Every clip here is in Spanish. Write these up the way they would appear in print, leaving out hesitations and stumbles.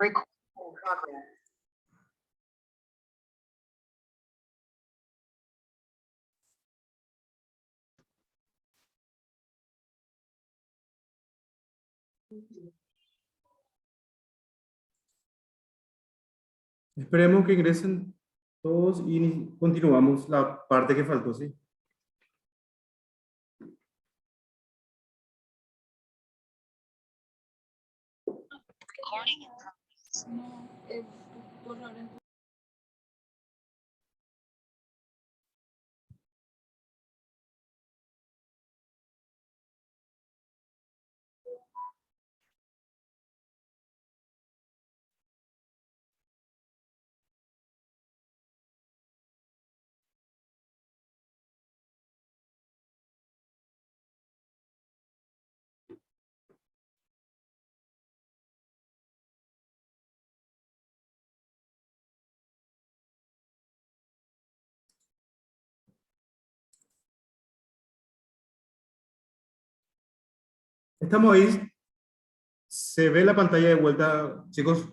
Recording in progress. Esperemos que ingresen todos y continuamos la parte que faltó, ¿sí? Estamos ahí. ¿Se ve la pantalla de vuelta, chicos?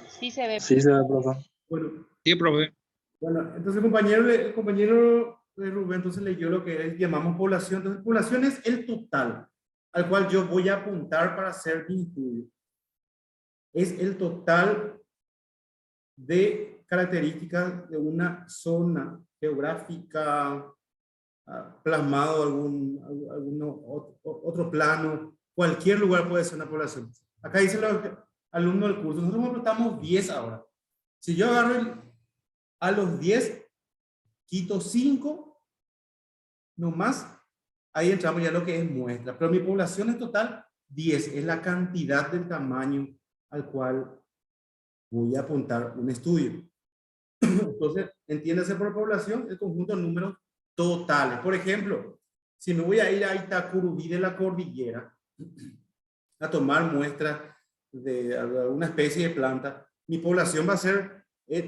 Sí se ve. Sí, se ve, profe. Bueno, Sí, profe. bueno, entonces el compañero de Rubén entonces leyó lo que llamamos población. Entonces, población es el total al cual yo voy a apuntar para hacer mi estudio. Es el total de características de una zona geográfica, plasmado otro plano, cualquier lugar puede ser una población. Acá dice el alumno del curso, nosotros estamos 10 ahora. Si yo agarro a los 10, quito 5, nomás, ahí entramos ya lo que es muestra. Pero mi población es total 10, es la cantidad del tamaño al cual voy a apuntar un estudio. Entonces, entiéndase por población el conjunto de números totales. Por ejemplo, si me voy a ir a Itacurubí de la Cordillera a tomar muestras de alguna especie de planta, mi población va a ser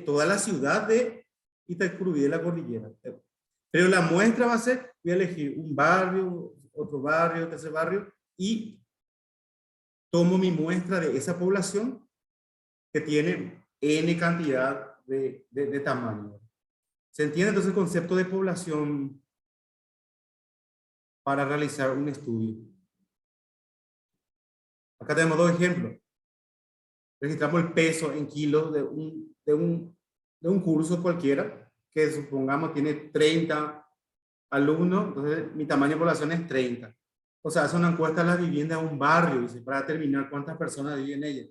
toda la ciudad de Itacurubí de la Cordillera. Pero la muestra va a ser, voy a elegir un barrio, otro barrio, tercer barrio, y tomo mi muestra de esa población que tiene N cantidad de tamaño. ¿Se entiende entonces el concepto de población para realizar un estudio? Acá tenemos dos ejemplos. Registramos el peso en kilos de un curso cualquiera, que supongamos tiene 30 alumnos, entonces mi tamaño de población es 30. O sea, es una encuesta de la vivienda de un barrio, dice, para determinar cuántas personas viven en ella.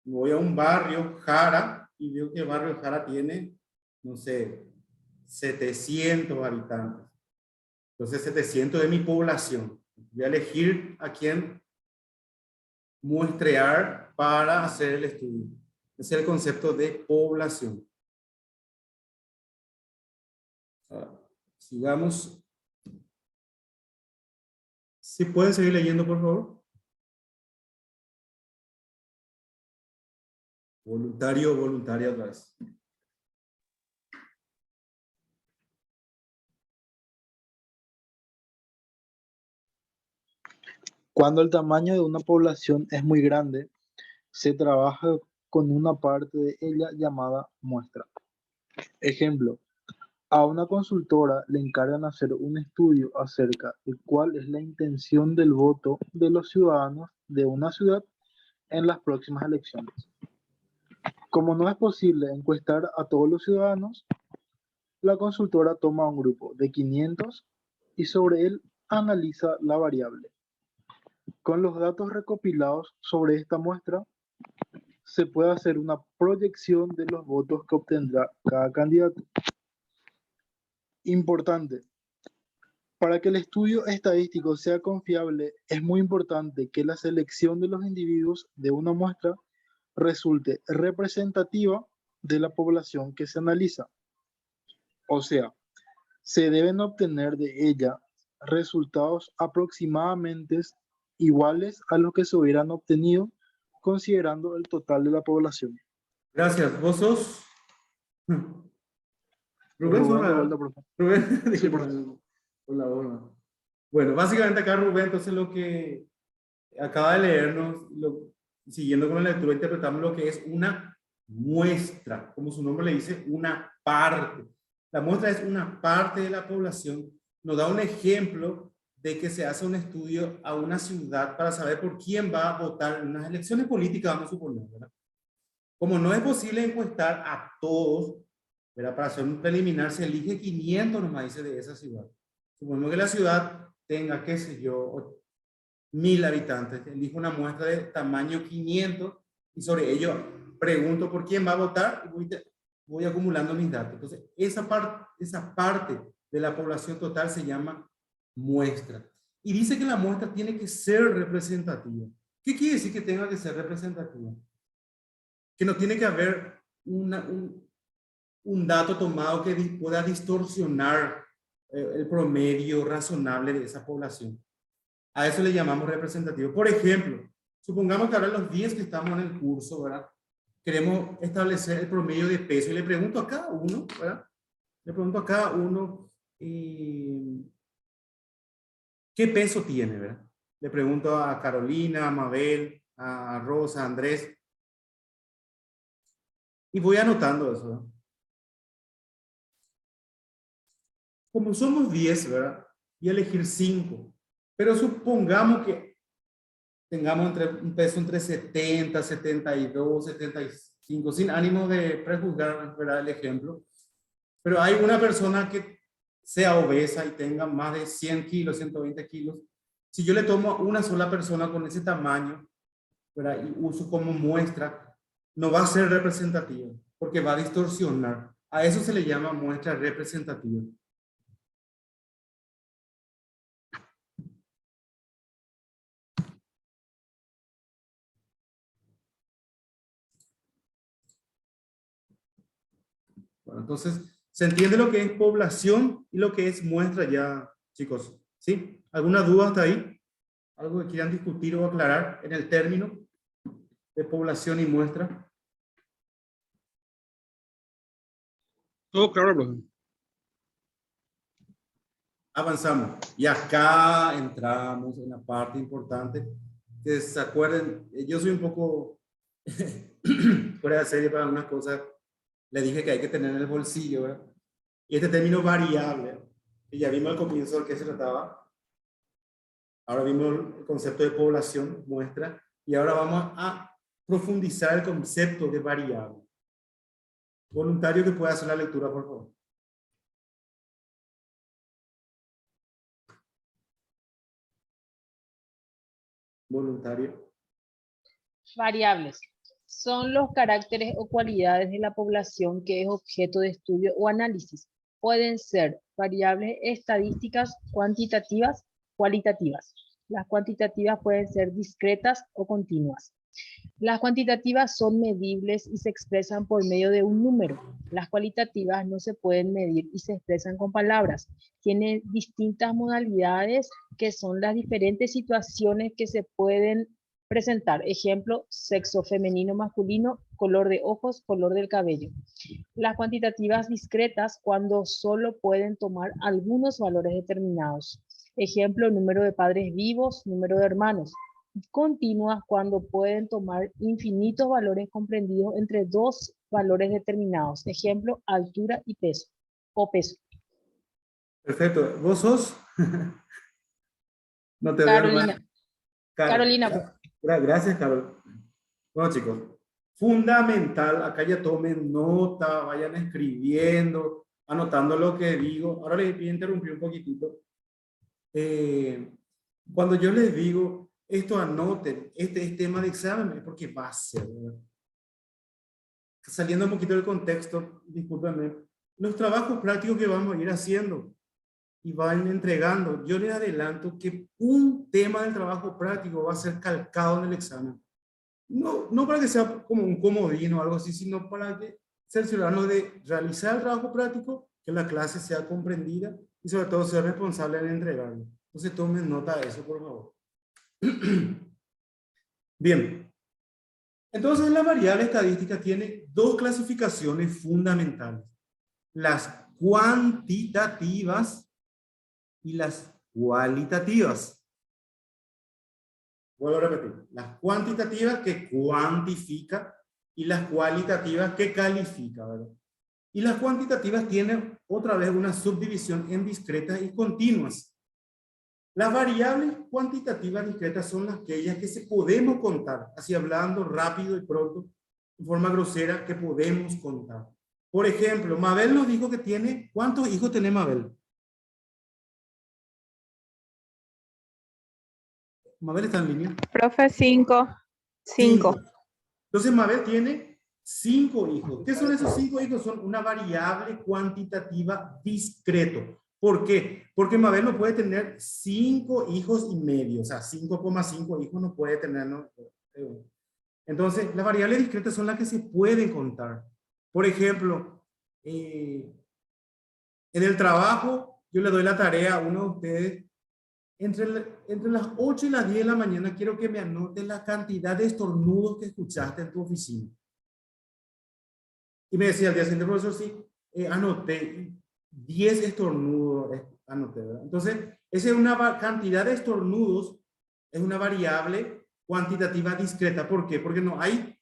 Voy a un barrio, Jara, y veo que el barrio Jara tiene, no sé, 700 habitantes. Entonces, 700 de mi población. Voy a elegir a quién muestrear para hacer el estudio. Ese es el concepto de población. Sigamos. ¿Sí pueden seguir leyendo, por favor? Voluntario o voluntaria otra vez. Cuando el tamaño de una población es muy grande, se trabaja con una parte de ella llamada muestra. Ejemplo, a una consultora le encargan hacer un estudio acerca de cuál es la intención del voto de los ciudadanos de una ciudad en las próximas elecciones. Como no es posible encuestar a todos los ciudadanos, la consultora toma un grupo de 500 y sobre él analiza la variable. Con los datos recopilados sobre esta muestra, se puede hacer una proyección de los votos que obtendrá cada candidato. Importante. Para que el estudio estadístico sea confiable, es muy importante que la selección de los individuos de una muestra resulte representativa de la población que se analiza. O sea, se deben obtener de ella resultados aproximadamente iguales a los que se hubieran obtenido considerando el total de la población. Gracias. ¿Vos sos? Rubén, de vuelta, por favor. Rubén, Sí, profe. hola. Bueno, básicamente acá Rubén, entonces lo que acaba de leernos, siguiendo con la lectura, interpretamos lo que es una muestra, como su nombre le dice, una parte. La muestra es una parte de la población. Nos da un ejemplo de que se hace un estudio a una ciudad para saber por quién va a votar en unas elecciones políticas, vamos a suponer, ¿verdad? Como no es posible encuestar a todos, ¿verdad? Para hacer un preliminar se elige 500 nomás, dice, de esa ciudad. Suponemos que la ciudad tenga, qué sé yo, 1000 habitantes. Elijo una muestra de tamaño 500 y sobre ello pregunto por quién va a votar y voy acumulando mis datos. Entonces, esa parte de la población total se llama muestra. Y dice que la muestra tiene que ser representativa. ¿Qué quiere decir que tenga que ser representativa? Que no tiene que haber un dato tomado que pueda distorsionar el promedio razonable de esa población. A eso le llamamos representativo. Por ejemplo, supongamos que ahora los 10 que estamos en el curso, ¿verdad? Queremos establecer el promedio de peso y le pregunto a cada uno, ¿verdad? Le pregunto a cada uno qué peso tiene, ¿verdad? Le pregunto a Carolina, a Mabel, a Rosa, a Andrés. Y voy anotando eso, ¿verdad? Como somos 10, ¿verdad? Y elegir 5. Pero supongamos que tengamos un peso entre 70, 72, 75, sin ánimo de prejuzgar, ¿verdad? El ejemplo. Pero hay una persona que sea obesa y tenga más de 100 kilos, 120 kilos. Si yo le tomo a una sola persona con ese tamaño, ¿verdad? Y uso como muestra, no va a ser representativo, porque va a distorsionar. A eso se le llama muestra representativa. Bueno, entonces, ¿se entiende lo que es población y lo que es muestra ya, chicos? ¿Sí? ¿Alguna duda hasta ahí? ¿Algo que quieran discutir o aclarar en el término de población y muestra? Todo claro, profe. Avanzamos. Y acá entramos en la parte importante. Que se acuerden, yo soy un poco fuera de serie para algunas cosas. Le dije que hay que tener en el bolsillo, ¿verdad? Y este término variable, y ya vimos al comienzo de qué se trataba. Ahora vimos el concepto de población, muestra, y ahora vamos a profundizar el concepto de variable. Voluntario que pueda hacer la lectura, por favor. Voluntario. Variables. Son los caracteres o cualidades de la población que es objeto de estudio o análisis. Pueden ser variables estadísticas, cuantitativas, cualitativas. Las cuantitativas pueden ser discretas o continuas. Las cuantitativas son medibles y se expresan por medio de un número. Las cualitativas no se pueden medir y se expresan con palabras. Tienen distintas modalidades que son las diferentes situaciones que se pueden presentar. Ejemplo, sexo femenino, masculino, color de ojos, color del cabello. Las cuantitativas discretas cuando solo pueden tomar algunos valores determinados. Ejemplo, número de padres vivos, número de hermanos. Continuas cuando pueden tomar infinitos valores comprendidos entre dos valores determinados. Ejemplo, altura y peso, o peso. Perfecto. ¿Vos sos? No te Carolina. veo. Carolina. Gracias, Carol. Bueno, chicos, fundamental, acá ya tomen nota, vayan escribiendo, anotando lo que digo. Ahora les voy a interrumpir un poquitito. Cuando yo les digo, esto anoten, este es tema de examen, es porque va a ser, ¿verdad? Saliendo un poquito del contexto, discúlpenme, los trabajos prácticos que vamos a ir haciendo y van entregando, yo les adelanto que un tema del trabajo práctico va a ser calcado en el examen. No para que sea como un comodín o algo así, sino para que ser ciudadano de realizar el trabajo práctico, que la clase sea comprendida y sobre todo ser responsable en entregarlo. Entonces tomen nota de eso, por favor. Bien. Entonces la variable estadística tiene dos clasificaciones fundamentales. Las cuantitativas y las cualitativas. Vuelvo a repetir. Las cuantitativas que cuantifica y las cualitativas que califica, ¿verdad? Y las cuantitativas tienen otra vez una subdivisión en discretas y continuas. Las variables cuantitativas discretas son aquellas que se podemos contar, así hablando rápido y pronto, de forma grosera, que podemos contar. Por ejemplo, Mabel nos dijo que tiene, ¿cuántos hijos tiene Mabel? Mabel está en línea. Profe, 5. 5. Entonces Mabel tiene 5 hijos. ¿Qué son esos 5 hijos? Son una variable cuantitativa discreto. ¿Por qué? Porque Mabel no puede tener 5 hijos y medio, o sea, 5,5 hijos no puede tener, ¿no? Entonces, las variables discretas son las que se pueden contar. Por ejemplo, en el trabajo, yo le doy la tarea a uno de ustedes. Entre las 8 y las 10 de la mañana quiero que me anote la cantidad de estornudos que escuchaste en tu oficina. Y me decía al día siguiente, profesor, sí, anoté 10 estornudos, anoté, ¿verdad? Entonces, esa es una cantidad de estornudos, es una variable cuantitativa discreta. ¿Por qué? Porque no hay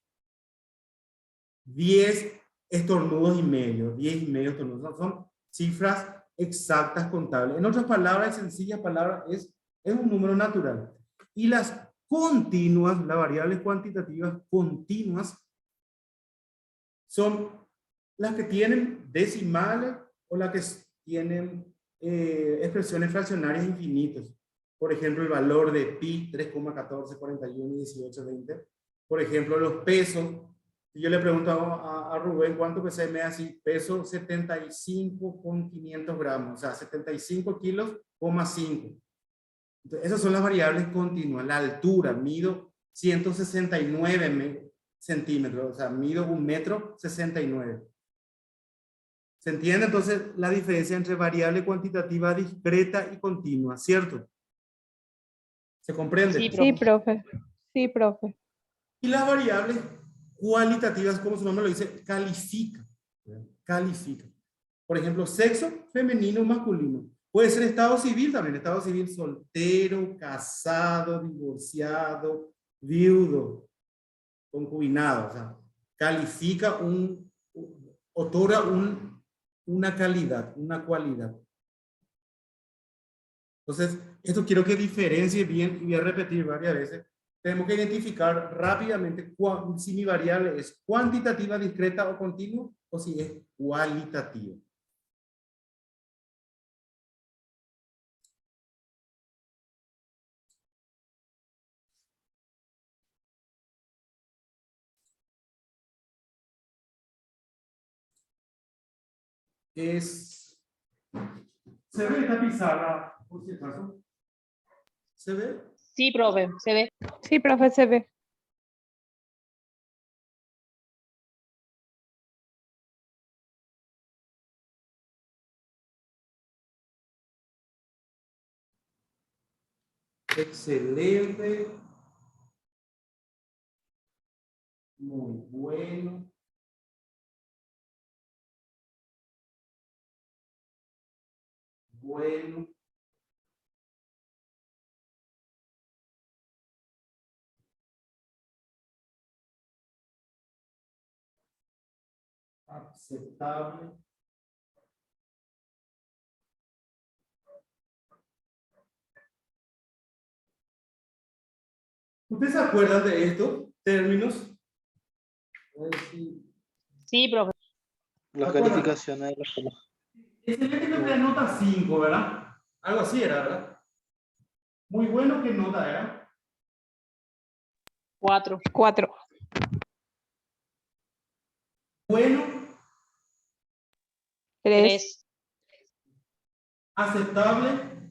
10 estornudos y medio, 10 y medio estornudos, son cifras exactas contables. En otras palabras, en sencillas palabras, es un número natural. Y las continuas, las variables cuantitativas continuas, son las que tienen decimales o las que tienen expresiones fraccionarias infinitas. Por ejemplo, el valor de pi, 3,14, 41, 18, 20. Por ejemplo, los pesos. Si yo le pregunto a Rubén cuánto pesa, me da así, peso 75,500 gramos, o sea, 75 kilos, 5. Entonces, esas son las variables continuas. La altura, mido 169 centímetros, o sea, mido 1,69 m. ¿Se entiende entonces la diferencia entre variable cuantitativa discreta y continua, cierto? ¿Se comprende? Sí, Sí, profe. Sí, profe. Y las variables cualitativas, como su nombre lo dice, califica. Califica. Por ejemplo, sexo, femenino, masculino. Puede ser estado civil también, estado civil soltero, casado, divorciado, viudo, concubinado. O sea, califica otorga una calidad, una cualidad. Entonces, esto quiero que diferencie bien y voy a repetir varias veces. Tenemos que identificar rápidamente si mi variable es cuantitativa, discreta o continua, o si es cualitativa. ¿Se ve esta pizarra, por si acaso? ¿Se ve? Sí, profe, se ve. Sí, profe, se ve. Excelente. Muy bueno. Bueno. Aceptable. ¿Ustedes se acuerdan de esto? Términos. Sí, profe. Las ¿Acuerdan? calificaciones de la escuela. Excelente que te nota 5, ¿verdad? Algo así era, ¿verdad? Muy bueno que nota era. 4. 4. Bueno, 3. 3. aceptable.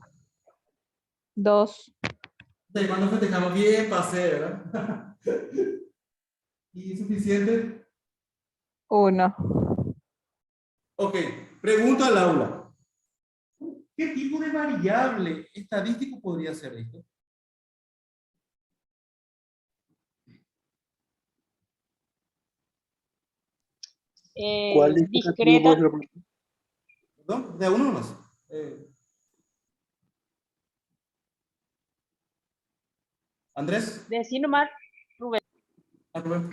2. De cuando festejamos bien, pasé, ¿verdad? ¿Y suficiente? 1. Ok, pregunta al aula. ¿Qué tipo de variable estadístico podría ser esto? Discreta. ¿Perdón? De uno más. Andrés. Decí nomás, Rubén. Ah, Rubén.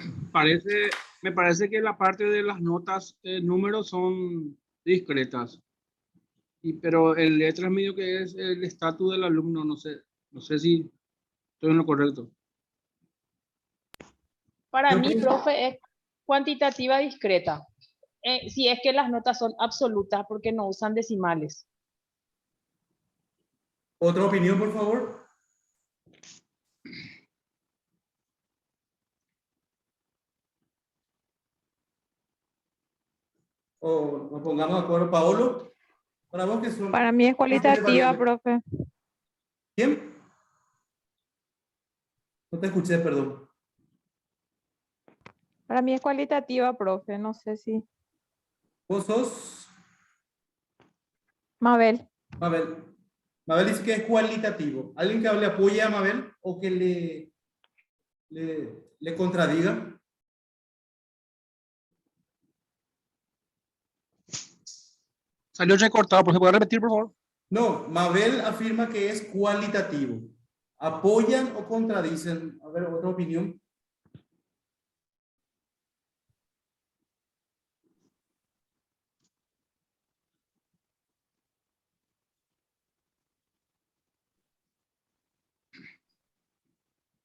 Me parece que la parte de las notas, números son discretas. Pero el letras medio que es el estatus del alumno, no sé si estoy en lo correcto. Para Yo mí, pienso- profe, es cuantitativa discreta. Si es que las notas son absolutas porque no usan decimales. ¿Otra opinión, por favor? O nos pongamos de acuerdo. Paolo, para vos que son... Para mí es cualitativa, profe. ¿Quién? No te escuché, perdón. Para mí es cualitativa, profe. No sé si. ¿Vos sos? Mabel. Mabel. Mabel dice que es cualitativo. ¿Alguien que le apoye a Mabel o que le contradiga? Salió recortado, ¿se puede repetir, por favor? No, Mabel afirma que es cualitativo. ¿Apoyan o contradicen? A ver, otra opinión.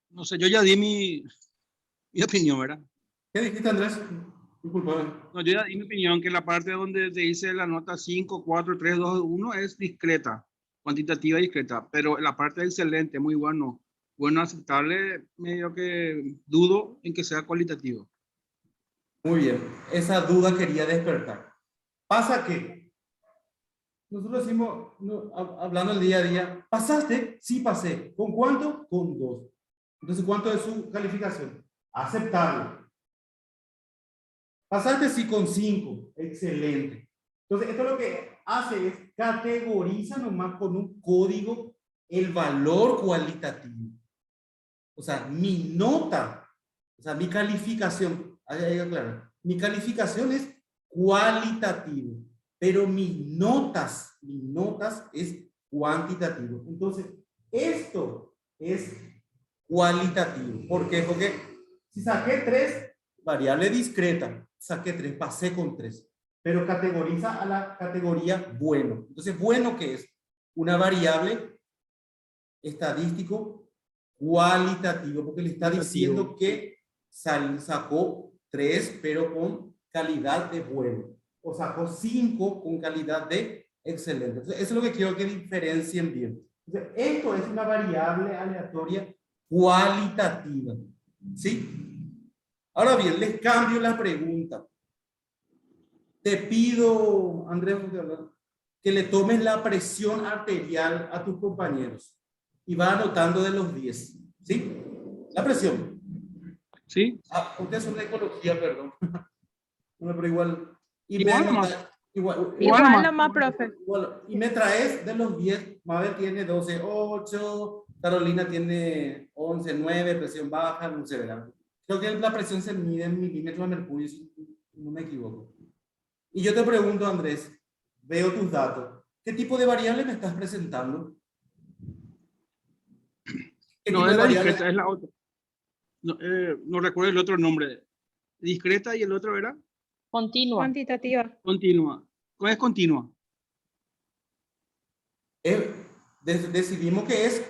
No sé, yo ya di mi opinión, ¿verdad? ¿Qué dijiste, Andrés? Disculpame. No, yo ya di mi opinión que la parte donde te dice la nota 5, 4, 3, 2, 1 es discreta, cuantitativa y discreta, pero la parte excelente, muy bueno, bueno, aceptable, medio que dudo en que sea cualitativo. Muy bien. Esa duda quería despertar. Pasa que nosotros decimos, hablando el día a día, ¿pasaste? Sí, pasé. ¿Con cuánto? Con 2. Entonces, ¿cuánto es su calificación? Aceptable. ¿Pasaste? Sí, con 5. Excelente. Entonces, esto lo que hace es categoriza nomás con un código el valor cualitativo. O sea, mi nota, o sea, mi calificación, ahí claro, mi calificación es cualitativo, pero mis notas es cuantitativo. Entonces, esto es cualitativo. ¿Por qué? Porque si saqué 3, variable discreta, saqué 3, pasé con 3, pero categoriza a la categoría bueno. Entonces, bueno, ¿qué es? Una variable estadístico cualitativo, porque le está diciendo que sacó 3, pero con calidad de bueno, o sacó 5 con calidad de excelente. Entonces, eso es lo que quiero que diferencien bien. Entonces, esto es una variable aleatoria cualitativa, ¿sí? Ahora bien, les cambio la pregunta. Te pido, Andrés, que le tomes la presión arterial a tus compañeros y va anotando de los 10, ¿sí? La presión. ¿Sí? Ah, ustedes son de ecología, perdón. No, pero igual. Y Igual me nomás. anotas, igual, Igual nomás, profe. igual, y me traes de los 10, Mabel tiene 12, 8, Carolina tiene 11, 9, presión baja, no sé, ¿verdad? Creo que la presión se mide en milímetros de mercurio, si no me equivoco. Y yo te pregunto, Andrés, veo tus datos. ¿Qué tipo de variable me estás presentando? ¿Qué No tipo es de la variable? discreta, es la otra. No, no recuerdo el otro nombre. Discreta y el otro era Continua. Cuantitativa. continua. ¿Cuál es continua? Decidimos que es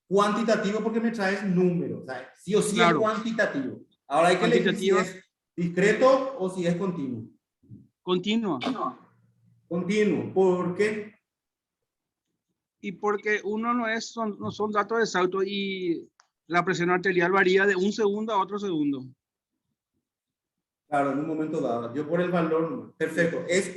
cuantitativo porque me traes números. O sea, sí o sí es Claro. cuantitativo. Ahora hay que elegir si Cuantitativa. es discreto o si es continuo. Continua. Continuo. ¿Por qué? Y porque uno no son datos exactos y la presión arterial varía de un segundo a otro segundo. Claro, en un momento dado. Yo por el valor no. Perfecto. Es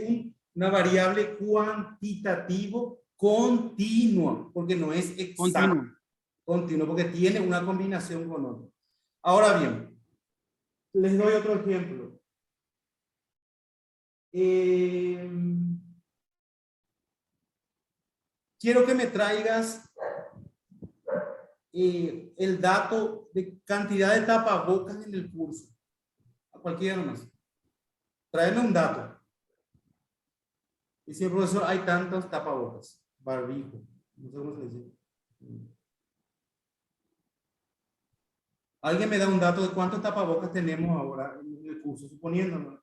una variable cuantitativo continua, porque no es exacto. Continuo. Continuo, porque tiene una combinación con otro. Ahora bien, les doy otro ejemplo. Quiero que me traigas el dato de cantidad de tapabocas en el curso. A cualquiera más. Tráeme un dato. Dice el profesor, hay tantos tapabocas. Barbijo. No sé cómo se dice. ¿Alguien me da un dato de cuántos tapabocas tenemos ahora en el curso? Suponiendo, ¿no?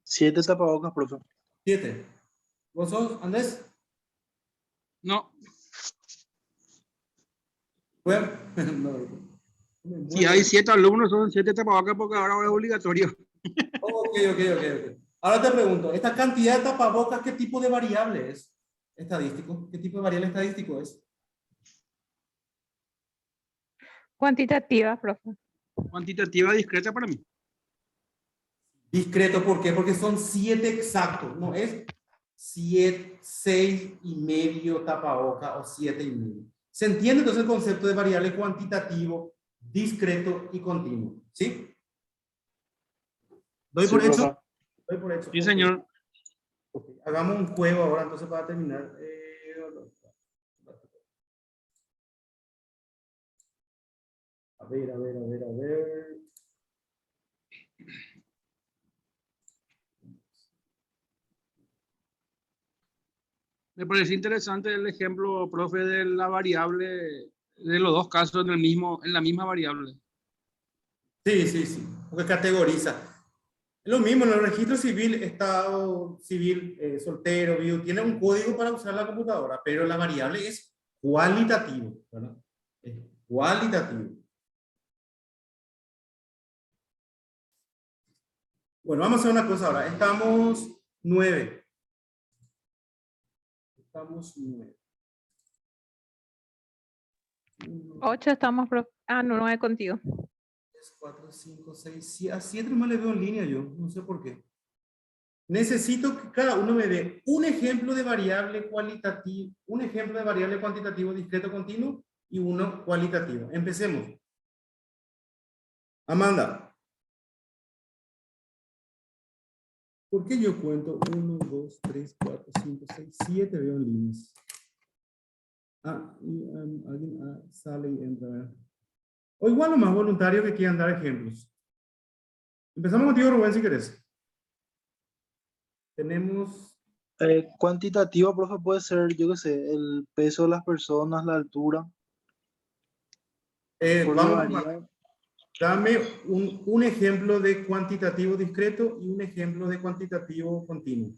7 tapabocas, profe. 7. ¿Vos sos, Andrés? No, Bueno, no. Me si muero. hay 7 alumnos, son 7 tapabocas porque ahora es obligatorio. Ok. Ahora te pregunto, ¿esta cantidad de tapabocas qué tipo de variable es? Estadístico. ¿Qué tipo de variable estadístico es? Cuantitativa, profe. Cuantitativa discreta para mí. Discreto, ¿por qué? Porque son 7 exactos, no es 7, 6 y medio tapaboca o 7 y medio. ¿Se entiende entonces el concepto de variable cuantitativo, discreto y continuo? ¿Sí? ¿Doy Sí, por hecho? profe. Doy por hecho. Sí, Ok. señor. Ok. Hagamos un juego ahora entonces para terminar. A ver. Me parece interesante el ejemplo, profe, de la variable, de los dos casos en la misma variable. Sí. Porque categoriza. Lo mismo en el registro civil, estado civil, soltero, viudo, tiene un código para usar la computadora, pero la variable es cualitativo, ¿verdad? Es cualitativo. Bueno, vamos a hacer una cosa ahora. Estamos 9. Estamos 9. 8 estamos, profe. Ah, no, 9 contigo. 3, 4, 5, 6, 7. A 7 nomás le veo en línea yo, no sé por qué. Necesito que cada uno me dé un ejemplo de variable cualitativo, un ejemplo de variable cuantitativo discreto continuo y uno cualitativo. Empecemos. Amanda. ¿Por qué yo cuento 1, 2, 3, 4, 5, 6, 7 veo en líneas? Alguien sale y entra. O igual lo más voluntario que quieran dar ejemplos. Empezamos contigo, Rubén, si querés. Tenemos... Cuantitativo, profe, puede ser, yo qué sé, el peso de las personas, la altura, porque vamos a varía. dame un ejemplo de cuantitativo discreto y un ejemplo de cuantitativo continuo.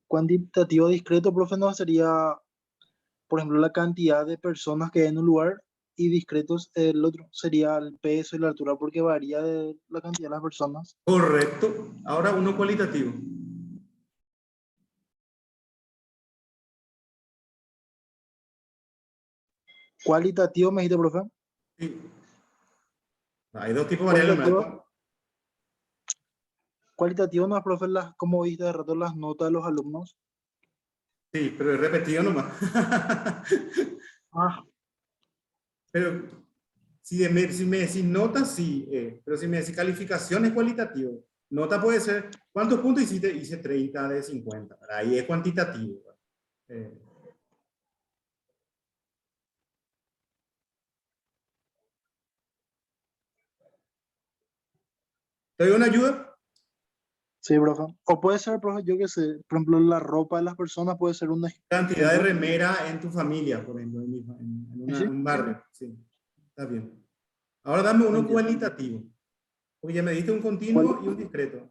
Cuantitativo discreto, profe, no sería, por ejemplo, la cantidad de personas que hay en un lugar, y discretos, el otro sería el peso y la altura, porque varía de la cantidad de las personas. Correcto. Ahora uno cualitativo. Cualitativo, me dijiste, profe. Sí. Hay dos tipos de variables más. Cualitativo, cualitativo no es, profe, como viste de rato, las notas de los alumnos. Sí, pero he repetido nomás. Ah, Pero si me decís nota, sí. Pero si me decís calificación, es cualitativo. Nota puede ser, ¿cuántos puntos hiciste? Hice 30 de 50. Ahí es cuantitativo. Eh, ¿Te doy una ayuda? sí, profe. O puede ser, profe, yo qué sé, por ejemplo, la ropa de las personas puede ser un Cantidad de ejemplo. remera en tu familia, por ejemplo, Sí, en un barrio. Sí, está bien. Ahora dame uno entiendo. cualitativo. Porque ya me diste un continuo y un ¿Cuál? discreto.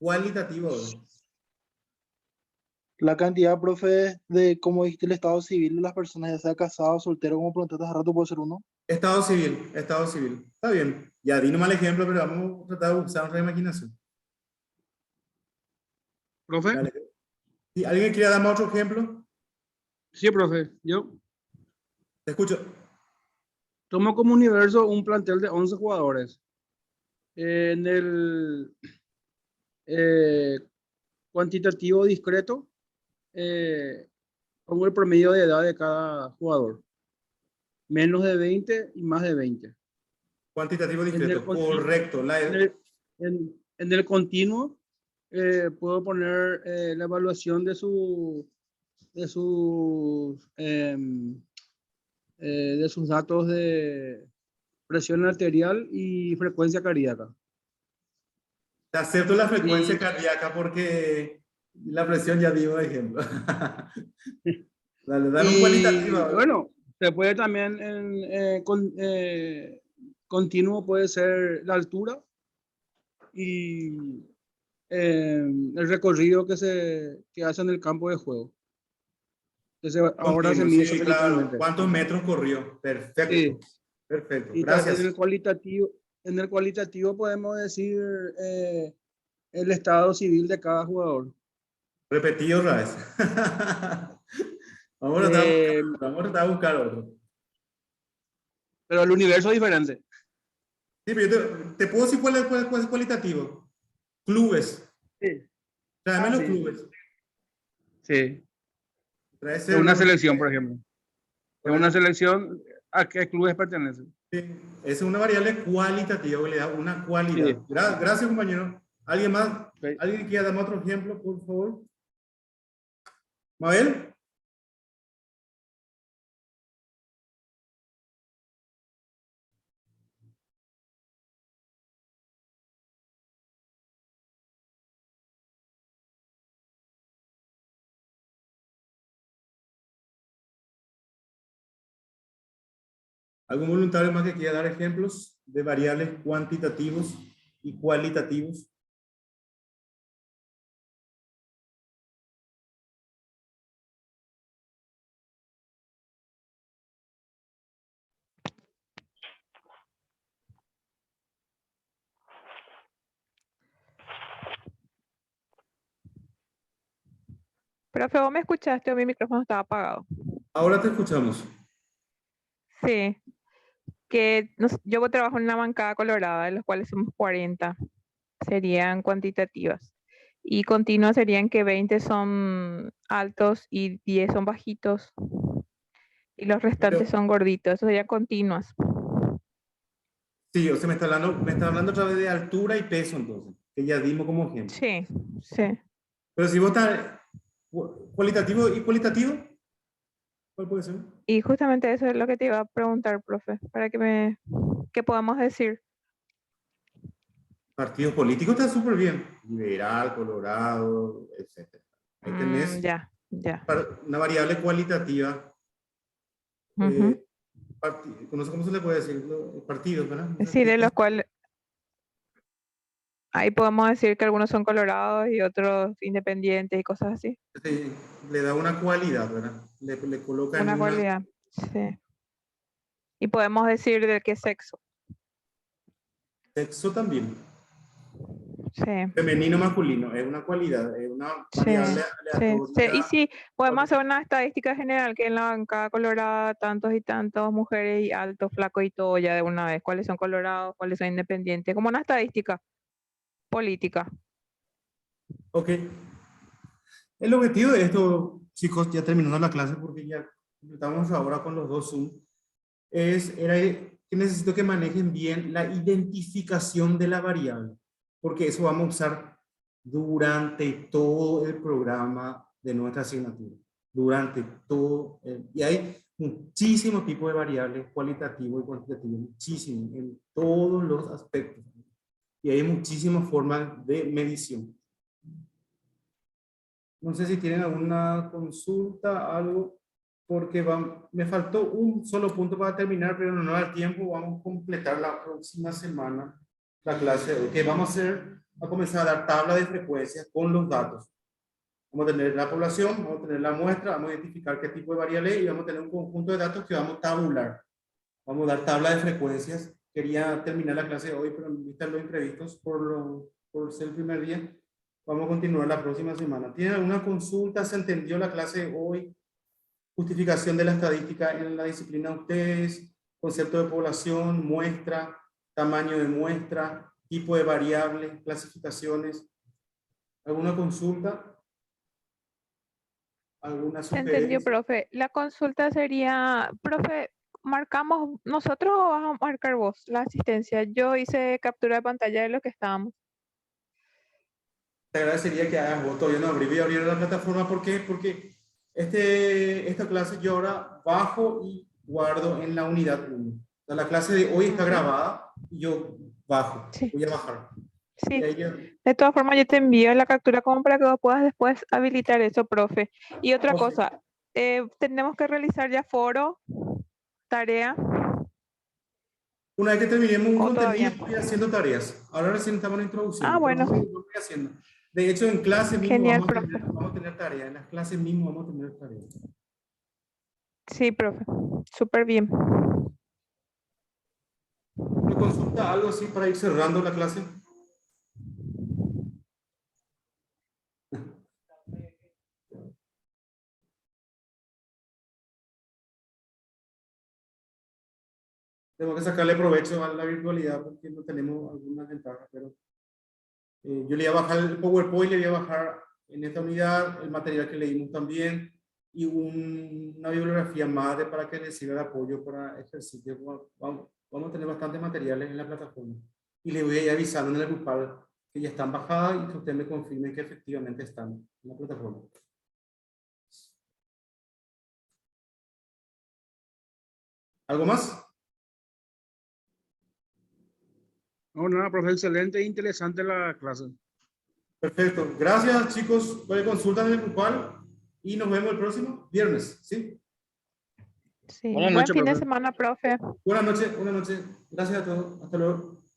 Cualitativo ahora. La cantidad, profe, de, como dijiste, el estado civil de las personas, ya sea casado, soltero, como preguntaste hace rato, puede ser uno. Estado civil, estado civil. Está bien. Ya di nomás el ejemplo, pero vamos a tratar de usar nuestra imaginación. ¿Profe? Dale. ¿Y alguien quiere darme otro ejemplo? Sí, profe. Yo Te escucho. tomo como universo un plantel de 11 jugadores. En el eh, cuantitativo discreto, pongo el promedio de edad de cada jugador. Menos de 20 y más de 20. Cuantitativo En el, discreto. Correcto. en el, en el continuo, puedo poner la evaluación de sus datos de presión arterial y frecuencia cardíaca. Te acepto la frecuencia Y, cardíaca porque la presión ya dio ejemplo. Dale, dame un cualitativo y ahora. bueno, Se puede también continuo puede ser la altura y el recorrido que hace en el campo de juego. Entonces, ahora se Continuo, mide sí, claro. satelitalmente. ¿Cuántos metros corrió? Perfecto. Sí. Perfecto. Y Gracias. en el cualitativo podemos decir el estado civil de cada jugador. Repetí otra vez. Vamos a tratar de buscar otro. Pero el universo es diferente. Sí, pero yo te puedo decir cuál es cualitativo. Clubes. Sí. Tráeme los Sí. clubes. Sí. Trae De una 0,99. selección, por ejemplo. De una selección, ¿a qué clubes pertenecen? Sí, esa es una variable cualitativa que le da una cualidad. Sí. Gracias, compañero. ¿Alguien más? Okay. ¿Alguien quiere darme otro ejemplo, por favor? ¿Mabel? ¿Algún voluntario más que quiera dar ejemplos de variables cuantitativos y cualitativos? Profe, ¿vos me escuchaste o mi micrófono estaba apagado? Ahora te escuchamos. Sí, que yo trabajo en una bancada colorada, de los cuales somos 40, serían cuantitativas. Y continuas serían que 20 son altos y 10 son bajitos. Y los restantes son gorditos, eso serían continuas. Sí, o sea, me está hablando a través de altura y peso, entonces, que ya dimos como ejemplo. Sí, sí. Pero si vos estás cualitativo y cualitativo, ¿cuál puede ser? Y justamente eso es lo que te iba a preguntar, profe, para que podamos decir. Partidos políticos está súper bien. Liberal, Colorado, etc. Ahí tenés Ya. una variable cualitativa. Ujú. No sé cómo se le puede decir, partidos, ¿verdad? Sí, de los cuales ahí podemos decir que algunos son colorados y otros independientes y cosas así. Sí, le da una cualidad, ¿verdad? Le coloca Una en cualidad, sí. Y podemos decir de qué sexo. sexo también. Sí, Femenino, masculino, es una cualidad, es una variable sí. aleatoria. Y sí, podemos hacer una estadística general que en la bancada colorada tantos y tantos mujeres y altos, flacos y todo ya de una vez. ¿Cuáles son colorados? ¿Cuáles son independientes? Como una estadística política. Ok. El objetivo de esto, chicos, ya terminando la clase, porque ya estamos ahora con los dos Zoom, era que necesito que manejen bien la identificación de la variable, porque eso vamos a usar durante todo el programa de nuestra asignatura. Durante todo. Y hay muchísimos tipos de variables, cualitativo y cuantitativo, muchísimos, en todos los aspectos. Y hay muchísimas formas de medición. No sé si tienen alguna consulta, algo, porque me faltó un solo punto para terminar, pero no da tiempo. Vamos a completar la próxima semana la clase, que vamos a comenzar a dar tabla de frecuencias con los datos. Vamos a tener la población, vamos a tener la muestra, vamos a identificar qué tipo de variable es y vamos a tener un conjunto de datos que vamos a tabular. Vamos a dar tabla de frecuencias. Quería terminar la clase hoy, pero vista los imprevistos por ser el primer día. Vamos a continuar la próxima semana. ¿Tienen alguna consulta? ¿Se entendió la clase hoy? Justificación de la estadística en la disciplina de ustedes, concepto de población, muestra, tamaño de muestra, tipo de variable, clasificaciones. ¿Alguna consulta? ¿Alguna Se entendió, sugerencia? profe. La consulta sería, profe, ¿marcamos nosotros o vas a marcar vos la asistencia? Yo hice captura de pantalla de lo que estábamos. Te agradecería que hagas vos. Todavía no abrí la plataforma. ¿Por qué? Porque esta clase yo ahora bajo y guardo en la unidad 1. O sea, la clase de hoy está grabada y yo bajo. Sí. Voy a bajar. Sí. Y ahí yo, De todas formas, yo te envío la captura como para que vos puedas después habilitar eso, profe. Y otra cosa, tenemos que realizar ya foro tarea. Una vez que terminemos un ¿O contenido, todavía? estoy haciendo tareas. Ahora recién estamos en introducción. Ah, bueno. Pero lo estoy haciendo. De hecho, en clase mismo Genial, vamos a tener tareas. En las clases mismo vamos a tener tareas. Sí, profe. Súper bien. ¿Me consulta algo así para ir cerrando la clase? Tengo que sacarle provecho a la virtualidad porque no tenemos algunas ventajas, pero yo le voy a bajar el PowerPoint, le voy a bajar en esta unidad el material que leímos también y una bibliografía madre para que les sirva de apoyo para ejercicios. Vamos a tener bastantes materiales en la plataforma y les voy a ir avisando en el grupal que ya están bajadas y que ustedes me confirmen que efectivamente están en la plataforma. ¿Algo más? No, nada, profe, excelente e interesante la clase. Perfecto. Gracias, chicos. Pueden consultar en el grupal y nos vemos el próximo viernes. ¿Sí? Sí. Buenas Buen noches, fin de profe. semana, profe. Buenas noches. Buenas noches. Gracias a todos. Hasta luego.